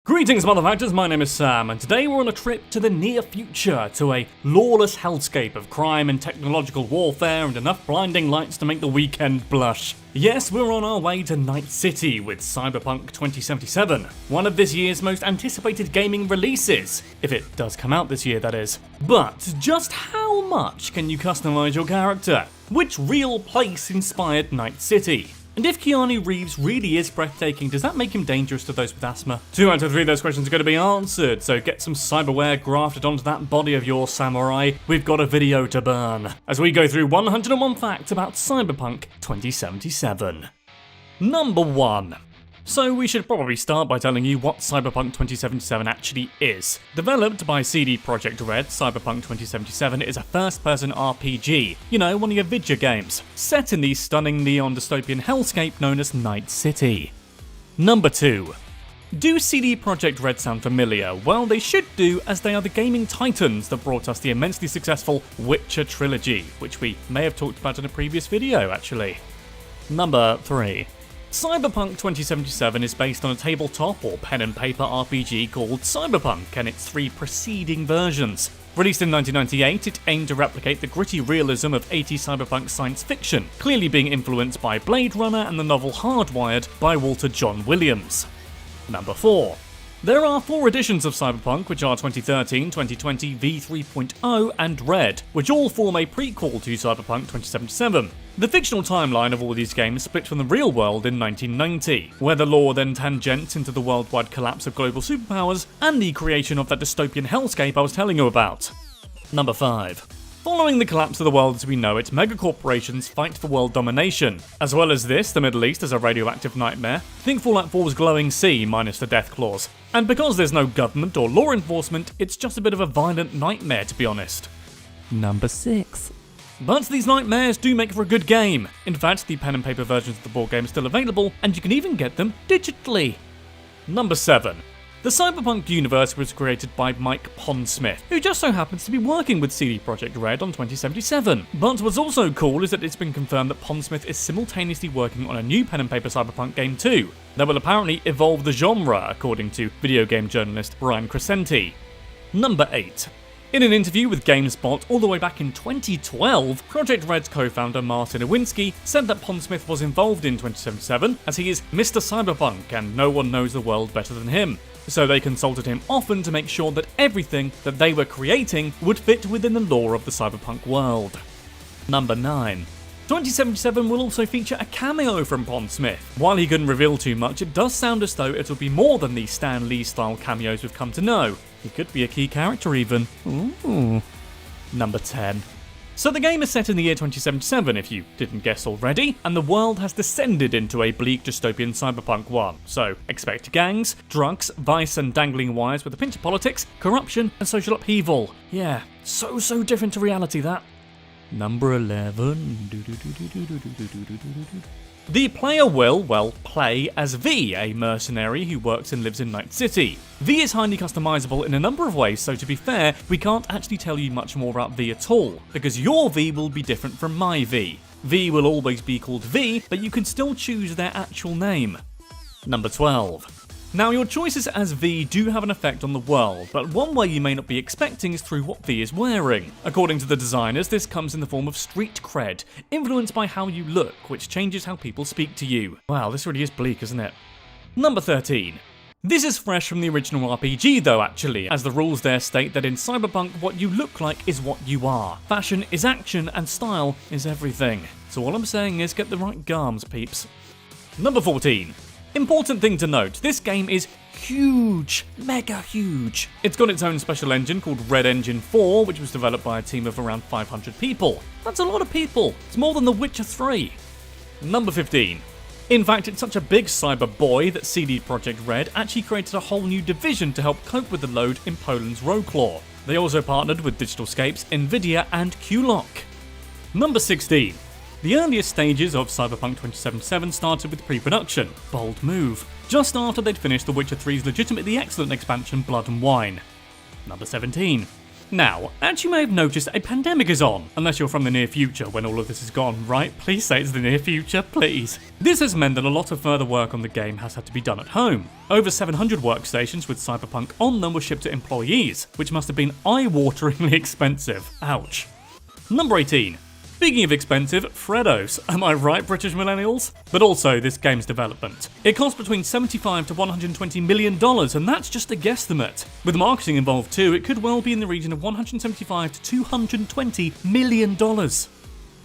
Greetings, motherfuckers, my name is Sam, and today we're on a trip to the near future, to a lawless hellscape of crime and technological warfare and enough blinding lights to make the weekend blush. Yes, we're on our way to Night City with Cyberpunk 2077, one of this year's most anticipated gaming releases, if it does come out this year, that is. But just how much can you customize your character? Which real place inspired Night City? And if Keanu Reeves really is breathtaking, does that make him dangerous to those with asthma? 2 out of 3 of those questions are going to be answered, so get some cyberware grafted onto that body of yours, samurai. We've got a video to burn, as we go through 101 facts about Cyberpunk 2077. Number 1. So we should probably start by telling you what Cyberpunk 2077 actually is. Developed by CD Projekt Red, Cyberpunk 2077 is a first-person RPG, you know, one of your video games, set in the stunning neon dystopian hellscape known as Night City. Number 2. Do CD Projekt Red sound familiar? Well, they should do, as they are the gaming titans that brought us the immensely successful Witcher trilogy, which we may have talked about in a previous video, actually. Number 3. Cyberpunk 2077 is based on a tabletop or pen and paper RPG called Cyberpunk and its 3 preceding versions. Released in 1998, it aimed to replicate the gritty realism of 80s cyberpunk science fiction, clearly being influenced by Blade Runner and the novel Hardwired by Walter John Williams. Number 4. There are 4 editions of Cyberpunk, which are 2013, 2020, V3.0 and Red, which all form a prequel to Cyberpunk 2077. The fictional timeline of all these games split from the real world in 1990, where the lore then tangents into the worldwide collapse of global superpowers and the creation of that dystopian hellscape I was telling you about. Number 5. Following the collapse of the world as we know it, megacorporations fight for world domination. As well as this, the Middle East is a radioactive nightmare. Think Fallout 4's glowing sea minus the death clause. And because there's no government or law enforcement, it's just a bit of a violent nightmare, to be honest. Number 6. But these nightmares do make for a good game. In fact, the pen and paper versions of the board game are still available, and you can even get them digitally. Number 7. The Cyberpunk universe was created by Mike Pondsmith, who just so happens to be working with CD Projekt Red on 2077. But what's also cool is that it's been confirmed that Pondsmith is simultaneously working on a new pen and paper Cyberpunk game too, that will apparently evolve the genre, according to video game journalist Brian Crescenti. Number 8. In an interview with GameSpot all the way back in 2012, Projekt Red's co-founder Martin Iwinski said that Pondsmith was involved in 2077 as he is Mr. Cyberpunk and no one knows the world better than him. So they consulted him often to make sure that everything that they were creating would fit within the lore of the cyberpunk world. Number 9. 2077 will also feature a cameo from Pondsmith. While he couldn't reveal too much, it does sound as though it will be more than the Stan Lee style cameos we've come to know. He could be a key character even. Ooh. Number 10. So the game is set in the year 2077, if you didn't guess already, and the world has descended into a bleak dystopian cyberpunk one. So expect gangs, drugs, vice and dangling wires with a pinch of politics, corruption and social upheaval. Yeah, so different to reality, that. Number 11. The player will, play as V, a mercenary who works and lives in Night City. V is highly customizable in a number of ways, so to be fair, we can't actually tell you much more about V at all, because your V will be different from my V. V will always be called V, but you can still choose their actual name. Number 12. Now, your choices as V do have an effect on the world, but one way you may not be expecting is through what V is wearing. According to the designers, this comes in the form of street cred, influenced by how you look, which changes how people speak to you. Wow, this really is bleak, isn't it? Number 13. This is fresh from the original RPG though, actually, as the rules there state that in Cyberpunk, what you look like is what you are. Fashion is action and style is everything. So all I'm saying is get the right garms, peeps. Number 14. Important thing to note, this game is huge, mega huge. It's got its own special engine called Red Engine 4, which was developed by a team of around 500 people. That's a lot of people. It's more than The Witcher 3. Number 15. In fact, it's such a big cyber boy that CD Projekt Red actually created a whole new division to help cope with the load in Poland's Wrocław. They also partnered with Digitalscape's Nvidia and QLock. Number 16. The earliest stages of Cyberpunk 2077 started with pre-production. Bold move. Just after they'd finished The Witcher 3's legitimately excellent expansion Blood and Wine. Number 17. Now, as you may have noticed, a pandemic is on, unless you're from the near future when all of this is gone, right? Please say it's the near future, please. This has meant that a lot of further work on the game has had to be done at home. Over 700 workstations with Cyberpunk on them were shipped to employees, which must have been eye-wateringly expensive. Ouch. Number 18. Speaking of expensive, Freddos. Am I right, British millennials? But also this game's development. It cost between $75 to $120 million, and that's just a guesstimate. With marketing involved too, it could well be in the region of $175 to $220 million.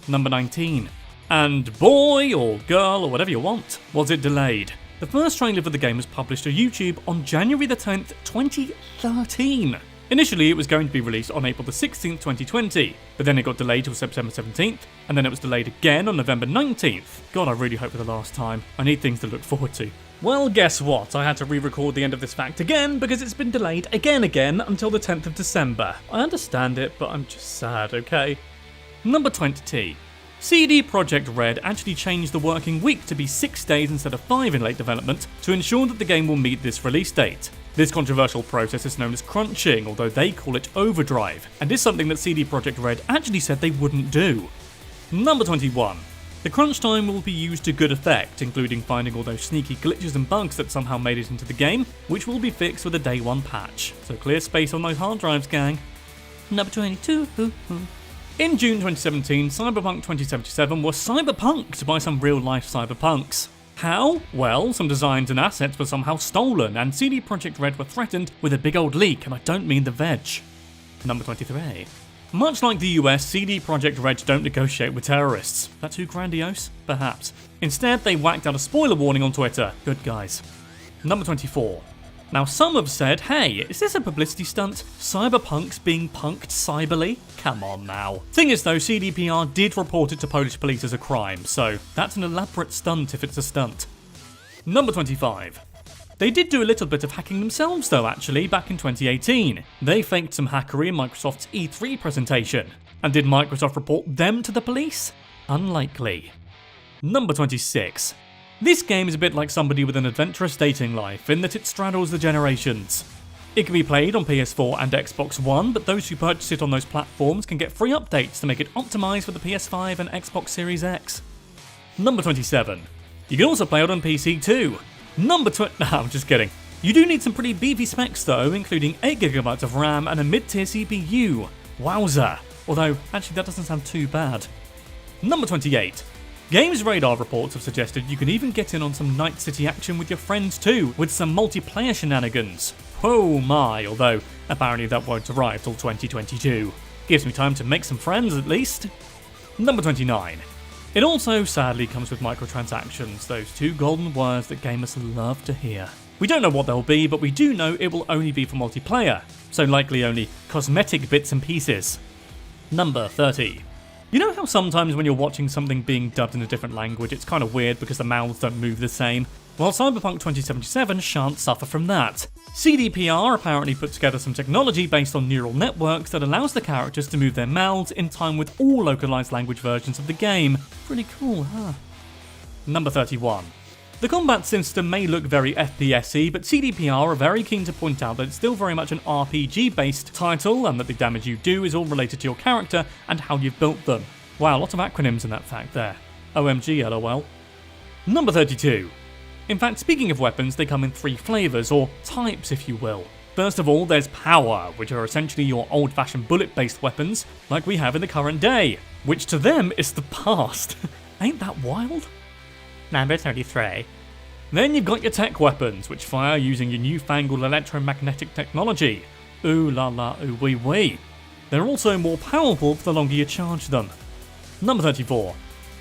Number 19. And boy, or girl, or whatever you want, was it delayed. The first trailer for the game was published to YouTube on January the 10th, 2013. Initially, it was going to be released on April the 16th, 2020, but then it got delayed till September 17th, and then it was delayed again on November 19th. God, I really hope for the last time. I need things to look forward to. Well, guess what? I had to re-record the end of this fact again because it's been delayed again until the 10th of December. I understand it, but I'm just sad, okay? Number 20. CD Projekt Red actually changed the working week to be 6 days instead of 5 in late development to ensure that the game will meet this release date. This controversial process is known as crunching, although they call it overdrive, and is something that CD Projekt Red actually said they wouldn't do. Number 21. The crunch time will be used to good effect, including finding all those sneaky glitches and bugs that somehow made it into the game, which will be fixed with a day 1 patch. So clear space on those hard drives, gang. Number 22. In June 2017, Cyberpunk 2077 was cyberpunked by some real-life cyberpunks. How? Well, some designs and assets were somehow stolen, and CD Projekt Red were threatened with a big old leak, and I don't mean the veg. Number 23. Much like the US, CD Projekt Red don't negotiate with terrorists. That too grandiose? Perhaps. Instead, they whacked out a spoiler warning on Twitter. Good guys. Number 24. Now, some have said, hey, is this a publicity stunt? Cyberpunk's being punked cyberly? Come on now. Thing is though, CDPR did report it to Polish police as a crime, so that's an elaborate stunt if it's a stunt. Number 25. They did do a little bit of hacking themselves though, actually, back in 2018. They faked some hackery in Microsoft's E3 presentation. And did Microsoft report them to the police? Unlikely. Number 26. This game is a bit like somebody with an adventurous dating life in that it straddles the generations. It can be played on PS4 and Xbox One, but those who purchase it on those platforms can get free updates to make it optimised for the PS5 and Xbox Series X. Number 27. You can also play it on PC too. Number No, I'm just kidding. You do need some pretty beefy specs though, including 8GB of RAM and a mid-tier CPU. Wowza. Although, actually that doesn't sound too bad. Number 28. Games Radar reports have suggested you can even get in on some Night City action with your friends too, with some multiplayer shenanigans. Oh my, although apparently that won't arrive till 2022. Gives me time to make some friends at least. Number 29. It also sadly comes with microtransactions, those two golden words that gamers love to hear. We don't know what they'll be, but we do know it will only be for multiplayer, so likely only cosmetic bits and pieces. Number 30. You know how sometimes when you're watching something being dubbed in a different language, it's kind of weird because the mouths don't move the same? Well, Cyberpunk 2077 shan't suffer from that. CDPR apparently put together some technology based on neural networks that allows the characters to move their mouths in time with all localized language versions of the game. Pretty cool, huh? Number 31. The combat system may look very FPS-y, but CDPR are very keen to point out that it's still very much an RPG-based title, and that the damage you do is all related to your character and how you've built them. Wow, a lot of acronyms in that fact there. OMG, LOL. Number 32. In fact, speaking of weapons, they come in 3 flavours, or types if you will. First of all, there's power, which are essentially your old-fashioned bullet-based weapons, like we have in the current day, which to them is the past. Ain't that wild? Number 33. Then you've got your tech weapons, which fire using your newfangled electromagnetic technology. Ooh la la ooh wee wee. They're also more powerful the longer you charge them. Number 34.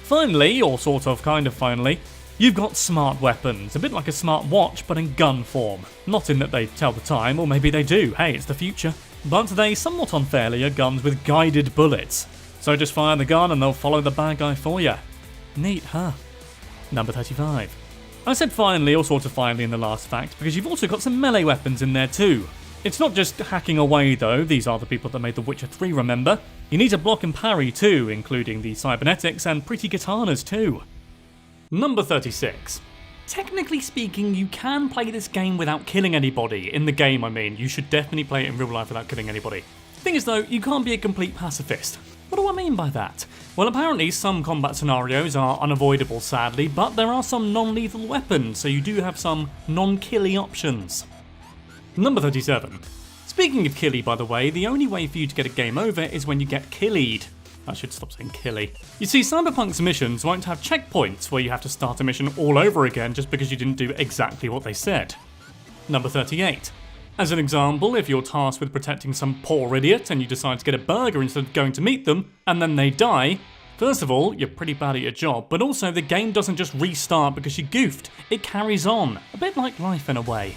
Finally, or sort of kind of finally, you've got smart weapons, a bit like a smart watch but in gun form. Not in that they tell the time, or maybe they do, hey, it's the future. But they somewhat unfairly are guns with guided bullets. So just fire the gun and they'll follow the bad guy for you. Neat, huh? Number 35. I said finally, or sort of finally in the last fact, because you've also got some melee weapons in there too. It's not just hacking away though, these are the people that made The Witcher 3, remember? You need to block and parry too, including the cybernetics and pretty katanas too. Number 36. Technically speaking, you can play this game without killing anybody. In the game, I mean. You should definitely play it in real life without killing anybody. Thing is though, you can't be a complete pacifist. What do I mean by that? Well, apparently some combat scenarios are unavoidable sadly, but there are some non-lethal weapons, so you do have some non-killy options. Number 37. Speaking of killy, by the way, the only way for you to get a game over is when you get killied. I should stop saying killy. You see, Cyberpunk's missions won't have checkpoints where you have to start a mission all over again just because you didn't do exactly what they said. Number 38. As an example, if you're tasked with protecting some poor idiot and you decide to get a burger instead of going to meet them, and then they die, first of all, you're pretty bad at your job, but also the game doesn't just restart because you goofed, it carries on, a bit like life in a way.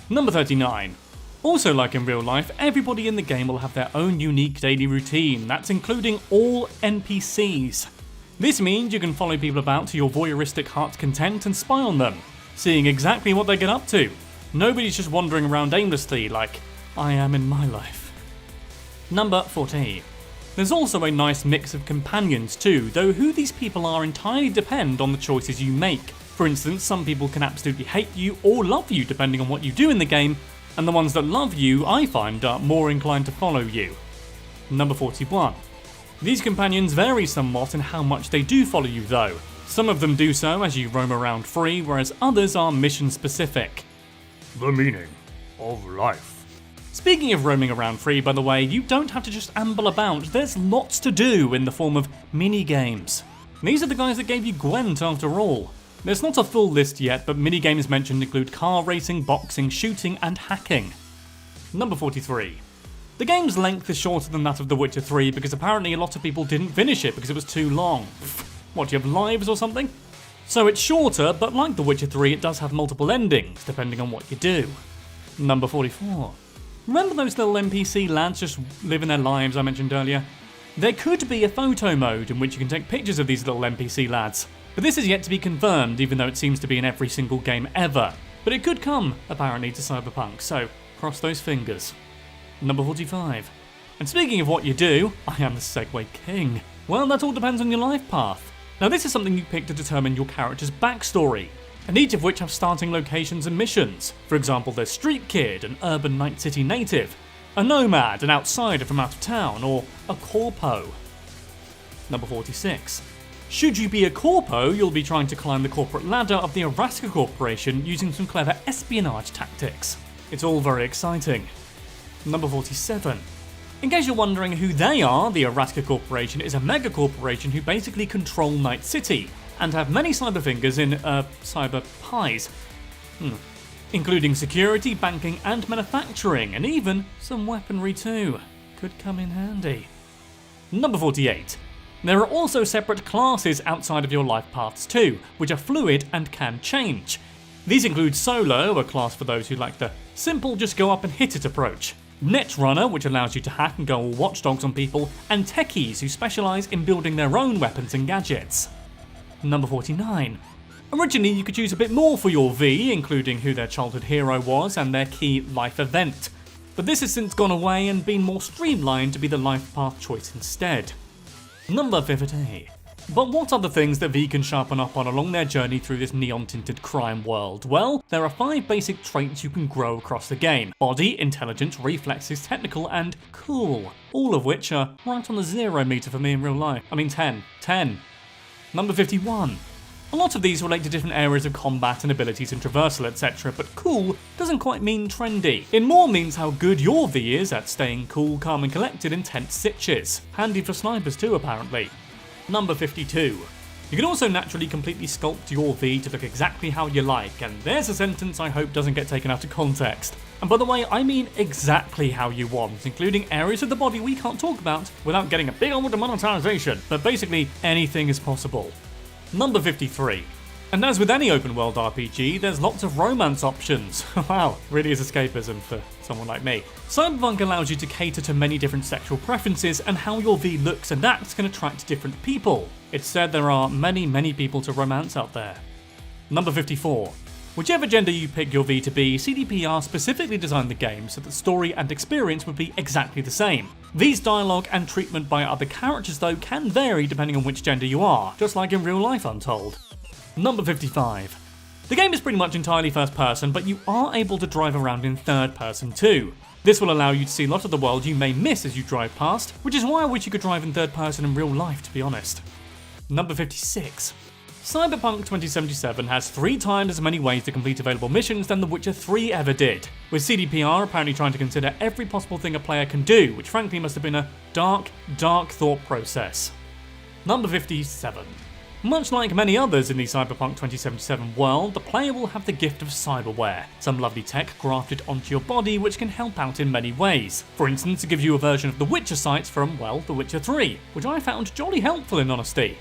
Number 39. Also like in real life, everybody in the game will have their own unique daily routine, that's including all NPCs. This means you can follow people about to your voyeuristic heart's content and spy on them, seeing exactly what they get up to. Nobody's just wandering around aimlessly like I am in my life. Number 40. There's also a nice mix of companions too, though who these people are entirely depend on the choices you make. For instance, some people can absolutely hate you or love you depending on what you do in the game, and the ones that love you, I find, are more inclined to follow you. Number 41. These companions vary somewhat in how much they do follow you though. Some of them do so as you roam around free, whereas others are mission specific. The meaning of life. Speaking of roaming around free, by the way, you don't have to just amble about, there's lots to do in the form of mini-games. These are the guys that gave you Gwent after all. There's not a full list yet, but mini-games mentioned include car racing, boxing, shooting, and hacking. Number 43. The game's length is shorter than that of The Witcher 3 because apparently a lot of people didn't finish it because it was too long. What, do you have lives or something? So it's shorter, but like The Witcher 3, it does have multiple endings, depending on what you do. Number 44. Remember those little NPC lads just living their lives I mentioned earlier? There could be a photo mode in which you can take pictures of these little NPC lads, but this is yet to be confirmed even though it seems to be in every single game ever. But it could come, apparently, to Cyberpunk, so cross those fingers. Number 45. And speaking of what you do, I am the Segway King. Well, that all depends on your life path. Now this is something you pick to determine your character's backstory, and each of which have starting locations and missions. For example, there's Street Kid, an urban night city native, a nomad, an outsider from out of town, or a corpo. Number 46. Should you be a corpo, you'll be trying to climb the corporate ladder of the Araska Corporation using some clever espionage tactics. It's all very exciting. Number 47. In case you're wondering who they are, the Araska Corporation is a mega corporation who basically control Night City, and have many cyber fingers in, cyber pies. Including security, banking, and manufacturing, and even some weaponry too. Could come in handy. Number 48. There are also separate classes outside of your life paths too, which are fluid and can change. These include Solo, a class for those who like the simple just go up and hit it approach, Netrunner, which allows you to hack and go all watchdogs on people, and Techies, who specialise in building their own weapons and gadgets. Number 49. Originally you could choose a bit more for your V, including who their childhood hero was and their key life event. But this has since gone away and been more streamlined to be the life path choice instead. Number 50. But what are the things that V can sharpen up on along their journey through this neon-tinted crime world? Well, there are 5 basic traits you can grow across the game. Body, intelligence, reflexes, technical, and cool. All of which are right on the 0 meter for me in real life. I mean 10. Number 51. A lot of these relate to different areas of combat and abilities and traversal, etc., but cool doesn't quite mean trendy. It more means how good your V is at staying cool, calm and collected in tense sitches. Handy for snipers too, apparently. Number 52. You can also naturally completely sculpt your V to look exactly how you like, and there's a sentence I hope doesn't get taken out of context. And by the way, I mean exactly how you want, including areas of the body we can't talk about without getting a big old demonetization, but basically anything is possible. Number 53. And as with any open world RPG, there's lots of romance options. Wow, really is escapism for someone like me. Cyberpunk allows you to cater to many different sexual preferences, and how your V looks and acts can attract different people. It's said there are many people to romance out there. Number 54. Whichever gender you pick your V to be, CDPR specifically designed the game so that story and experience would be exactly the same. V's dialogue and treatment by other characters though can vary depending on which gender you are, just like in real life I'm told. Number 55. The game is pretty much entirely first person, but you are able to drive around in third person too. This will allow you to see a lot of the world you may miss as you drive past, which is why I wish you could drive in third person in real life, to be honest. Number 56. Cyberpunk 2077 has 3 times as many ways to complete available missions than The Witcher 3 ever did, with CDPR apparently trying to consider every possible thing a player can do, which frankly must have been a dark, dark thought process. Number 57. Much like many others in the Cyberpunk 2077 world, the player will have the gift of cyberware, some lovely tech grafted onto your body which can help out in many ways. For instance, it gives you a version of the Witcher sights from, well, The Witcher 3, which I found jolly helpful in honesty.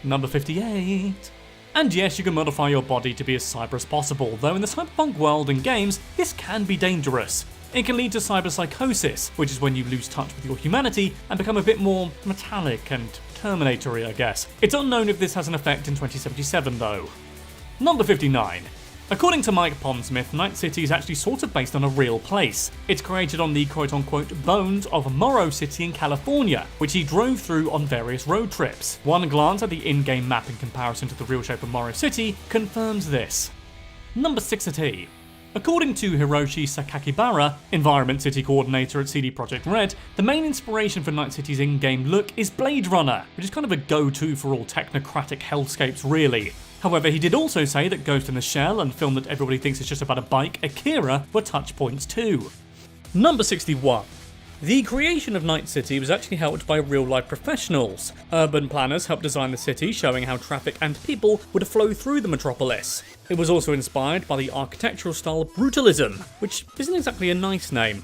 Number 58. And yes, you can modify your body to be as cyber as possible, though in the Cyberpunk world and games, this can be dangerous. It can lead to cyberpsychosis, which is when you lose touch with your humanity and become a bit more metallic and Terminatory, I guess. It's unknown if this has an effect in 2077 though. Number 59. According to Mike Pondsmith, Night City is actually sort of based on a real place. It's created on the quote-unquote bones of Morrow City in California, which he drove through on various road trips. One glance at the in-game map in comparison to the real shape of Morrow City confirms this. Number 60. According to Hiroshi Sakakibara, Environment City Coordinator at CD Projekt Red, the main inspiration for Night City's in-game look is Blade Runner, which is kind of a go-to for all technocratic hellscapes really. However, he did also say that Ghost in the Shell and film that everybody thinks is just about a bike, Akira, were touch points too. Number 61. The creation of Night City was actually helped by real-life professionals. Urban planners helped design the city, showing how traffic and people would flow through the metropolis. It was also inspired by the architectural style Brutalism, which isn't exactly a nice name.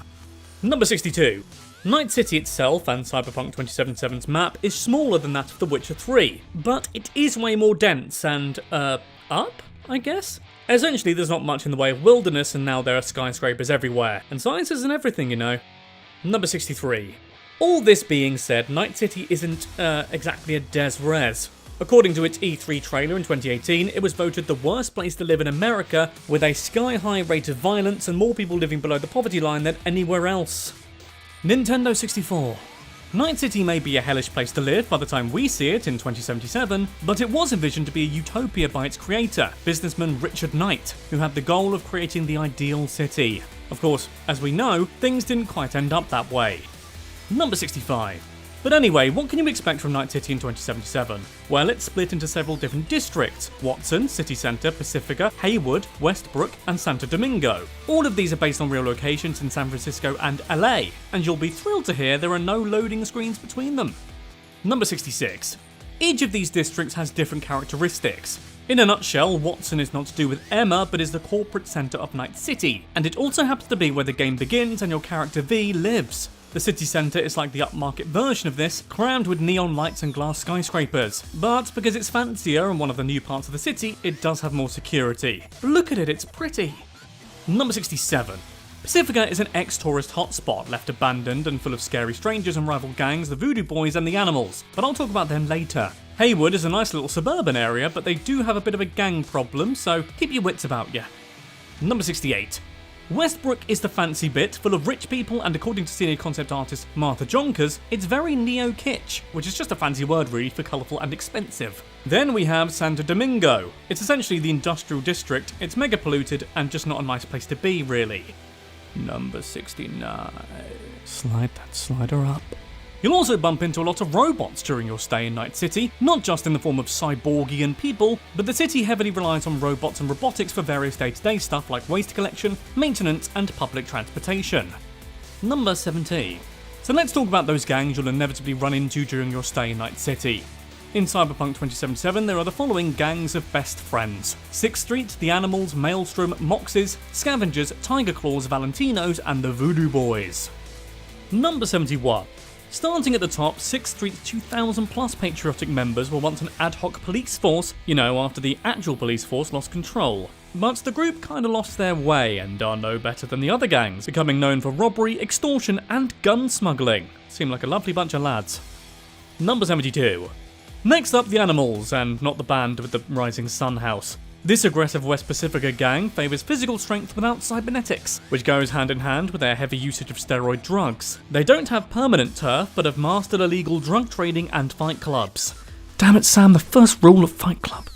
Number 62. Night City itself and Cyberpunk 2077's map is smaller than that of The Witcher 3, but it is way more dense and, up, I guess? Essentially, there's not much in the way of wilderness, and now there are skyscrapers everywhere, and science isn't everything, you know. Number 63. All this being said, Night City isn't, exactly a des res. According to its E3 trailer in 2018, it was voted the worst place to live in America, with a sky-high rate of violence and more people living below the poverty line than anywhere else. Nintendo 64. Night City may be a hellish place to live by the time we see it in 2077, but it was envisioned to be a utopia by its creator, businessman Richard Knight, who had the goal of creating the ideal city. Of course, as we know, things didn't quite end up that way. Number 65. But anyway, what can you expect from Night City in 2077? Well, it's split into several different districts: Watson, City Centre, Pacifica, Haywood, Westbrook, and Santo Domingo. All of these are based on real locations in San Francisco and LA, and you'll be thrilled to hear there are no loading screens between them. Number 66. Each of these districts has different characteristics. In a nutshell, Watson is not to do with Emma, but is the corporate centre of Night City, and it also happens to be where the game begins and your character V lives. The city centre is like the upmarket version of this, crammed with neon lights and glass skyscrapers. But because it's fancier and one of the new parts of the city, it does have more security. But look at it, it's pretty. Number 67. Pacifica is an ex-tourist hotspot, left abandoned and full of scary strangers and rival gangs, the Voodoo Boys and the Animals, but I'll talk about them later. Haywood is a nice little suburban area, but they do have a bit of a gang problem, so keep your wits about you. Number 68. Westbrook is the fancy bit, full of rich people, and according to senior concept artist Martha Jonkers, it's very neo-kitsch, which is just a fancy word really for colourful and expensive. Then we have Santo Domingo. It's essentially the industrial district, it's mega polluted, and just not a nice place to be, really. Number 69. Slide that slider up. You'll also bump into a lot of robots during your stay in Night City, not just in the form of cyborgian people, but the city heavily relies on robots and robotics for various day-to-day stuff like waste collection, maintenance, and public transportation. Number 70. So let's talk about those gangs you'll inevitably run into during your stay in Night City. In Cyberpunk 2077, there are the following gangs of best friends: 6th Street, the Animals, Maelstrom, Moxes, Scavengers, Tiger Claws, Valentinos, and the Voodoo Boys. Number 71. Starting at the top, 6th Street's 2,000 plus patriotic members were once an ad hoc police force, you know, after the actual police force lost control. But the group kinda lost their way and are no better than the other gangs, becoming known for robbery, extortion, and gun smuggling. Seem like a lovely bunch of lads. Number 72. Next up, the Animals, and not the band with the rising sun house. This aggressive West Pacifica gang favours physical strength without cybernetics, which goes hand in hand with their heavy usage of steroid drugs. They don't have permanent turf, but have mastered illegal drug trading and fight clubs. Damn it, Sam, the first rule of Fight Club.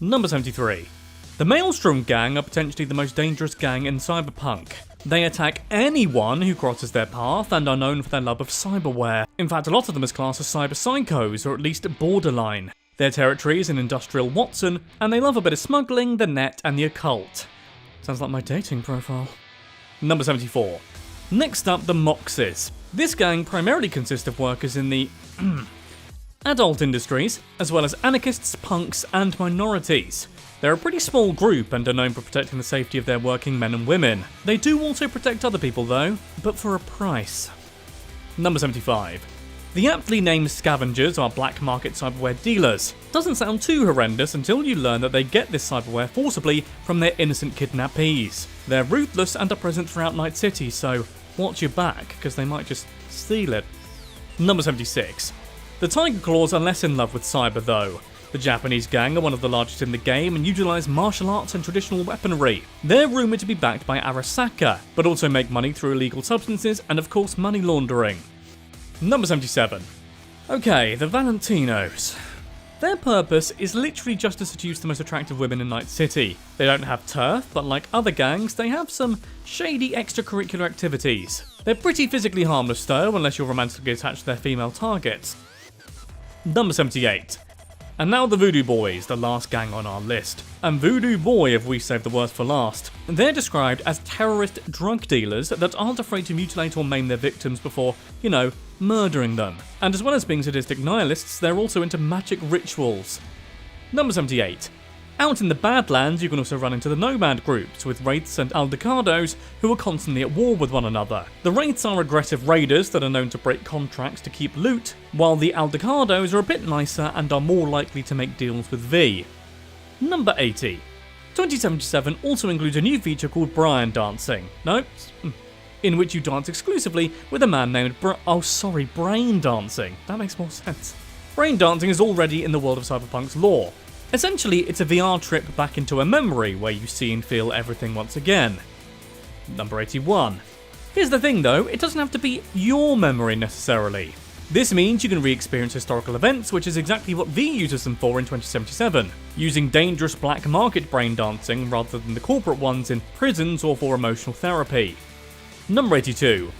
Number 73. The Maelstrom gang are potentially the most dangerous gang in Cyberpunk. They attack anyone who crosses their path and are known for their love of cyberware. In fact, a lot of them is classed as cyber psychos, or at least borderline. Their territory is in industrial Watson, and they love a bit of smuggling, the net, and the occult. Sounds like my dating profile. Number 74. Next up, the Moxes. This gang primarily consists of workers in the adult industries, as well as anarchists, punks, and minorities. They're a pretty small group and are known for protecting the safety of their working men and women. They do also protect other people though, but for a price. Number 75. The aptly named scavengers are black market cyberware dealers. Doesn't sound too horrendous until you learn that they get this cyberware forcibly from their innocent kidnappees. They're ruthless and are present throughout Night City, so watch your back, because they might just steal it. Number 76. The Tiger Claws are less in love with cyber though. The Japanese gang are one of the largest in the game and utilise martial arts and traditional weaponry. They're rumoured to be backed by Arasaka, but also make money through illegal substances and of course money laundering. Number 77. Okay, the Valentinos. Their purpose is literally just to seduce the most attractive women in Night City. They don't have turf, but like other gangs, they have some shady extracurricular activities. They're pretty physically harmless though, unless you're romantically attached to their female targets. Number 78. And now the Voodoo Boys, the last gang on our list. And Voodoo Boy, if we save the worst for last. They're described as terrorist drug dealers that aren't afraid to mutilate or maim their victims before, murdering them. And as well as being sadistic nihilists, they're also into magic rituals. Number 78. Out in the Badlands, you can also run into the Nomad groups, with Wraiths and Aldecados who are constantly at war with one another. The Wraiths are aggressive raiders that are known to break contracts to keep loot, while the Aldecados are a bit nicer and are more likely to make deals with V. Number 80. 2077 also includes a new feature called Brian Dancing. In which you dance exclusively with a man named Brain Dancing. That makes more sense. Brain Dancing is already in the world of Cyberpunk's lore. Essentially, it's a VR trip back into a memory where you see and feel everything once again. Number 81. Here's the thing though, it doesn't have to be your memory necessarily. This means you can re-experience historical events, which is exactly what V uses them for in 2077, using dangerous black market brain dancing rather than the corporate ones in prisons or for emotional therapy. Number 82.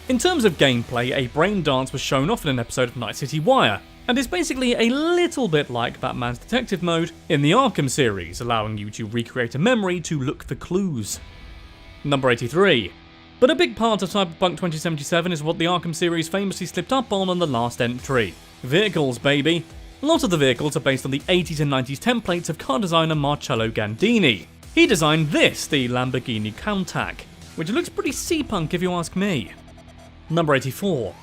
In terms of gameplay, a brain dance was shown off in an episode of Night City Wire, and is basically a little bit like Batman's detective mode in the Arkham series, allowing you to recreate a memory to look for clues. Number 83. But a big part of Cyberpunk 2077 is what the Arkham series famously slipped up on the last entry. Vehicles, baby. A lot of the vehicles are based on the 80s and 90s templates of car designer Marcello Gandini. He designed this, the Lamborghini Countach, which looks pretty C-punk if you ask me. Number 84.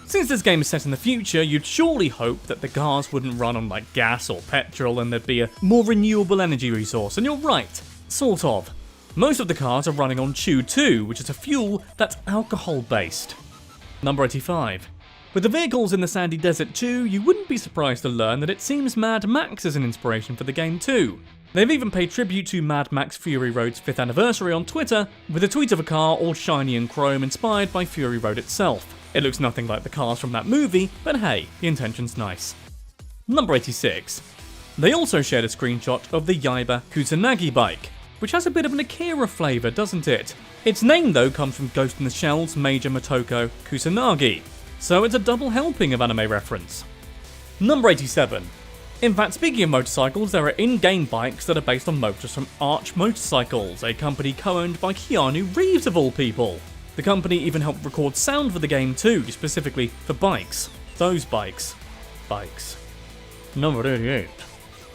Since this game is set in the future, you'd surely hope that the cars wouldn't run on like gas or petrol and there'd be a more renewable energy resource, and you're right, sort of. Most of the cars are running on Chew-2, which is a fuel that's alcohol-based. Number 85. With the vehicles in the sandy desert too, you wouldn't be surprised to learn that it seems Mad Max is an inspiration for the game too. They've even paid tribute to Mad Max Fury Road's 5th anniversary on Twitter, with a tweet of a car all shiny and chrome inspired by Fury Road itself. It looks nothing like the cars from that movie, but hey, the intention's nice. Number 86. They also shared a screenshot of the Yaiba Kusanagi bike, which has a bit of an Akira flavour, doesn't it? Its name though comes from Ghost in the Shell's Major Motoko Kusanagi, so it's a double helping of anime reference. Number 87. In fact, speaking of motorcycles, there are in-game bikes that are based on motors from Arch Motorcycles, a company co-owned by Keanu Reeves of all people. The company even helped record sound for the game too, specifically for bikes. Those bikes. Number 88.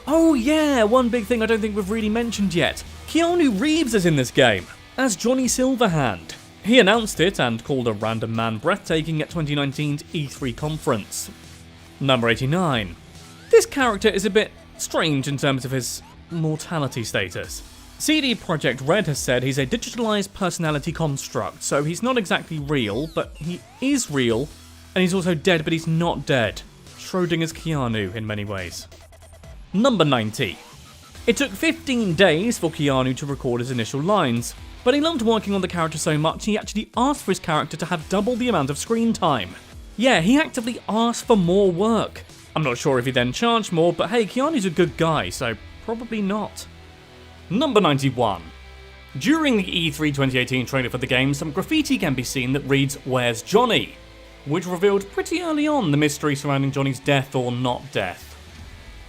Oh yeah, one big thing I don't think we've really mentioned yet. Keanu Reeves is in this game, as Johnny Silverhand. He announced it and called a random man breathtaking at 2019's E3 conference. Number 89. This character is a bit strange in terms of his mortality status. CD Projekt Red has said he's a digitalized personality construct, so he's not exactly real, but he is real, and he's also dead, but he's not dead. Schrodinger's Keanu in many ways. Number 90. It took 15 days for Keanu to record his initial lines, but he loved working on the character so much he actually asked for his character to have double the amount of screen time. Yeah, he actively asked for more work. I'm not sure if he then charged more, but hey, Keanu's a good guy, so probably not. Number 91. During the E3 2018 trailer for the game, some graffiti can be seen that reads "Where's Johnny?", which revealed pretty early on the mystery surrounding Johnny's death or not death.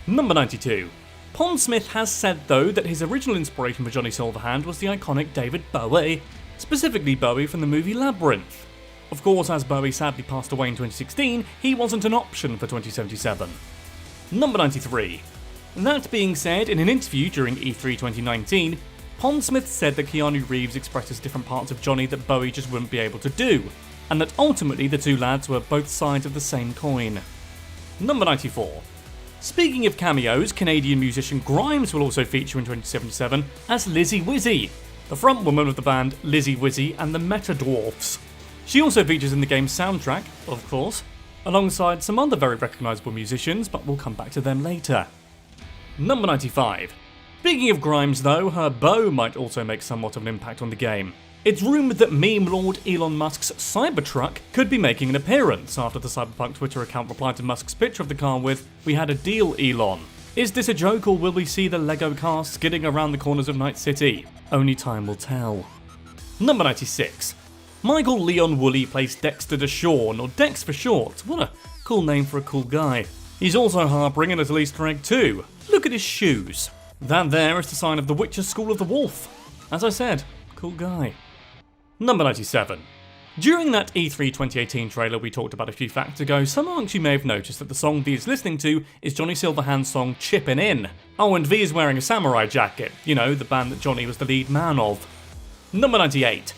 Number 92. Pondsmith has said though that his original inspiration for Johnny Silverhand was the iconic David Bowie, specifically Bowie from the movie Labyrinth. Of course, as Bowie sadly passed away in 2016, he wasn't an option for 2077. Number 93. That being said, in an interview during E3 2019, Pondsmith said that Keanu Reeves expresses different parts of Johnny that Bowie just wouldn't be able to do, and that ultimately the two lads were both sides of the same coin. Number 94. Speaking of cameos, Canadian musician Grimes will also feature in 2077 as Lizzie Wizzy, the frontwoman of the band Lizzie Wizzy and the Meta Dwarfs. She also features in the game's soundtrack, of course, alongside some other very recognisable musicians, but we'll come back to them later. Number 95. Speaking of Grimes though, her bow might also make somewhat of an impact on the game. It's rumoured that meme lord Elon Musk's Cybertruck could be making an appearance after the Cyberpunk Twitter account replied to Musk's picture of the car with, "We had a deal, Elon." Is this a joke or will we see the Lego car skidding around the corners of Night City? Only time will tell. Number 96. Michael Leon Woolley plays Dexter Deshawn, or Dex for short. What a cool name for a cool guy. He's also harboring a little Easter egg too. Look at his shoes. That there is the sign of the Witcher School of the Wolf. As I said, cool guy. Number 97. During that E3 2018 trailer we talked about a few facts ago, some amongst you may have noticed that the song V is listening to is Johnny Silverhand's song Chippin' In. Oh, and V is wearing a samurai jacket, you know, the band that Johnny was the lead man of. Number 98.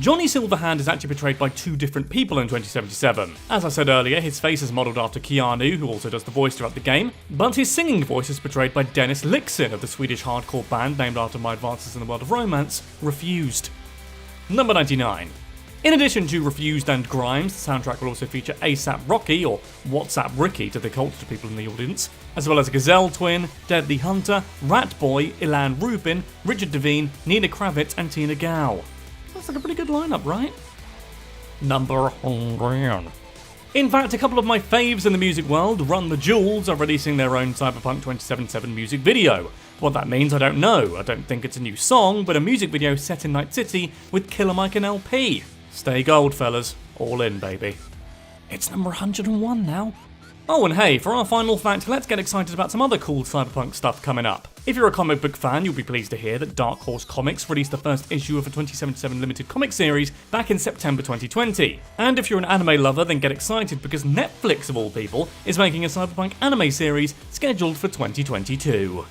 Johnny Silverhand is actually portrayed by two different people in 2077. As I said earlier, his face is modelled after Keanu, who also does the voice throughout the game, but his singing voice is portrayed by Dennis Lyxzén of the Swedish hardcore band named after my advances in the world of romance, Refused. Number 99. In addition to Refused and Grimes, the soundtrack will also feature ASAP Rocky, or WhatsApp Ricky to the cultured people in the audience, as well as Gazelle Twin, Deadly Hunter, Rat Boy, Ilan Rubin, Richard Devine, Nina Kravitz and Tina Gao. That's like a pretty good lineup, right? Number 100. In fact, a couple of my faves in the music world, Run the Jewels, are releasing their own Cyberpunk 2077 music video. What that means, I don't know. I don't think it's a new song, but a music video set in Night City with Killer Mike and LP. Stay gold, fellas. All in, baby. It's number 101 now. Oh, and hey, for our final fact, let's get excited about some other cool Cyberpunk stuff coming up. If you're a comic book fan, you'll be pleased to hear that Dark Horse Comics released the first issue of a 2077 limited comic series back in September 2020. And if you're an anime lover, then get excited because Netflix, of all people, is making a Cyberpunk anime series scheduled for 2022.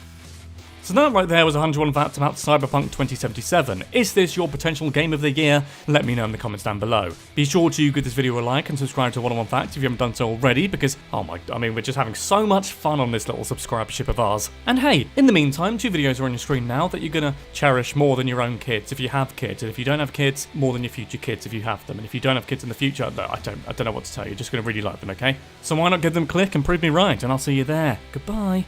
So that right there was 101 facts about Cyberpunk 2077. Is this your potential game of the year? Let me know in the comments down below. Be sure to give this video a like and subscribe to 101 Facts if you haven't done so already because, we're just having so much fun on this little subscribership of ours. And hey, in the meantime, 2 videos are on your screen now that you're gonna cherish more than your own kids if you have kids, and if you don't have kids, more than your future kids if you have them, and if you don't have kids in the future, I don't know what to tell you, you're just gonna really like them, okay? So why not give them a click and prove me right, and I'll see you there. Goodbye.